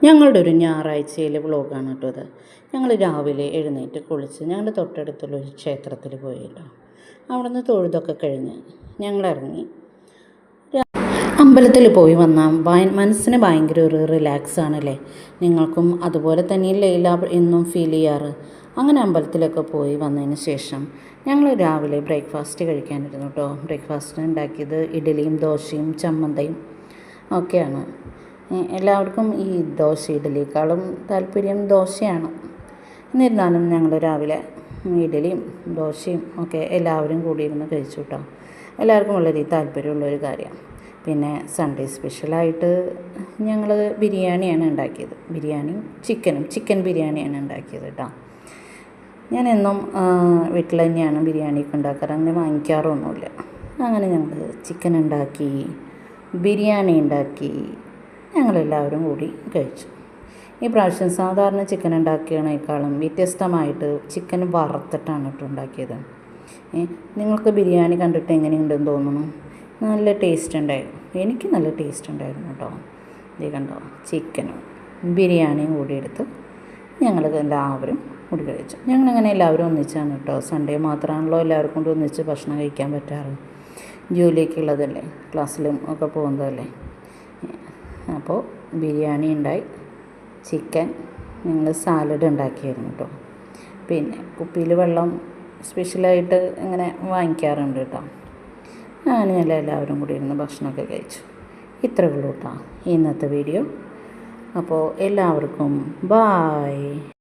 ഞങ്ങളുടെ ഒരു ഞായറാഴ്ചയിലെ വ്ളോഗാണ് കേട്ടോ അത്. ഞങ്ങൾ രാവിലെ എഴുന്നേറ്റ് കുളിച്ച് ഞങ്ങളുടെ തൊട്ടടുത്തുള്ളൊരു ക്ഷേത്രത്തിൽ പോയല്ലോ. അവിടെ നിന്ന് തൊഴുതൊക്കെ കഴിഞ്ഞ് ഞങ്ങളിറങ്ങി. അമ്പലത്തിൽ പോയി വന്നാൽ മനസ്സിന് ഭയങ്കര ഒരു റിലാക്സ് ആണല്ലേ. നിങ്ങൾക്കും അതുപോലെ തന്നെയല്ലേ എന്നും ഫീൽ ചെയ്യാറ്. അങ്ങനെ അമ്പലത്തിലൊക്കെ പോയി വന്നതിന് ശേഷം ഞങ്ങൾ രാവിലെ ബ്രേക്ക്ഫാസ്റ്റ് കഴിക്കാനിരുന്നു കേട്ടോ. ബ്രേക്ക്ഫാസ്റ്റിന് ഉണ്ടാക്കിയത് ഇഡ്ഡലിയും ദോശയും ചമ്മന്തിയും ഒക്കെയാണ്. എല്ലാവർക്കും ഈ ദോശ ഇഡ്ഡലിയേക്കാളും താല്പര്യം ദോശയാണ്. എന്നിരുന്നാലും ഞങ്ങൾ രാവിലെ ഇഡ്ഡലിയും ദോശയും ഒക്കെ എല്ലാവരും കൂടി ഇരുന്ന് കഴിച്ചു കേട്ടോ. എല്ലാവർക്കും വളരെ താല്പര്യമുള്ളൊരു കാര്യം. പിന്നെ സൺഡേ സ്പെഷ്യലായിട്ട് ഞങ്ങൾ ബിരിയാണിയാണ് ഉണ്ടാക്കിയത്. ബിരിയാണിയും ചിക്കൻ ബിരിയാണിയാണ് ഉണ്ടാക്കിയത് കേട്ടോ. ഞാനെന്നും വീട്ടിൽ തന്നെയാണ് ബിരിയാണിയൊക്കെ ഉണ്ടാക്കാറ്, അങ്ങനെ വാങ്ങിക്കാറൊന്നുമില്ല. അങ്ങനെ ഞങ്ങൾ ചിക്കൻ ഉണ്ടാക്കി, ബിരിയാണി ഉണ്ടാക്കി, ഞങ്ങളെല്ലാവരും കൂടി കഴിച്ചു. ഈ പ്രാവശ്യം സാധാരണ ചിക്കൻ ഉണ്ടാക്കിയതിനേക്കാളും വ്യത്യസ്തമായിട്ട് ചിക്കൻ വറുത്തിട്ടാണ് കേട്ടോ ഉണ്ടാക്കിയത്. നിങ്ങൾക്ക് ബിരിയാണി കണ്ടിട്ട് എങ്ങനെയുണ്ടെന്ന് തോന്നുന്നു? നല്ല ടേസ്റ്റ് ഉണ്ടായിരുന്നു. എനിക്ക് നല്ല ടേസ്റ്റ് ഉണ്ടായിരുന്നു കേട്ടോ. ഇത് കണ്ടോ, ചിക്കനും ബിരിയാണിയും കൂടി എടുത്ത് ഞങ്ങൾ എല്ലാവരും കൂടി കഴിച്ചു. ഞങ്ങളങ്ങനെ എല്ലാവരും ഒന്നിച്ചാണ് കേട്ടോ. സൺഡേ മാത്രമാണല്ലോ എല്ലാവർക്കും കൂടി ഒന്നിച്ച് ഭക്ഷണം കഴിക്കാൻ പറ്റാറ്. ജോലിയൊക്കെ ഉള്ളതല്ലേ, ക്ലാസ്സിലും ഒക്കെ പോകുന്നതല്ലേ. അപ്പോൾ ബിരിയാണി ഉണ്ടായി, ചിക്കൻ, ഞങ്ങൾ സാലഡ് ഉണ്ടാക്കിയായിരുന്നു കേട്ടോ. പിന്നെ കുപ്പിയിൽ വെള്ളം സ്പെഷ്യലായിട്ട് ഇങ്ങനെ വാങ്ങിക്കാറുണ്ട് കേട്ടോ. അങ്ങനെ ഞങ്ങൾ എല്ലാവരും കൂടി ഇരുന്ന് ഭക്ഷണമൊക്കെ കഴിച്ചു. ഇത്രയേ ഉള്ളൂ കേട്ടോ ഇന്നത്തെ വീഡിയോ. അപ്പോൾ എല്ലാവർക്കും ബായ്.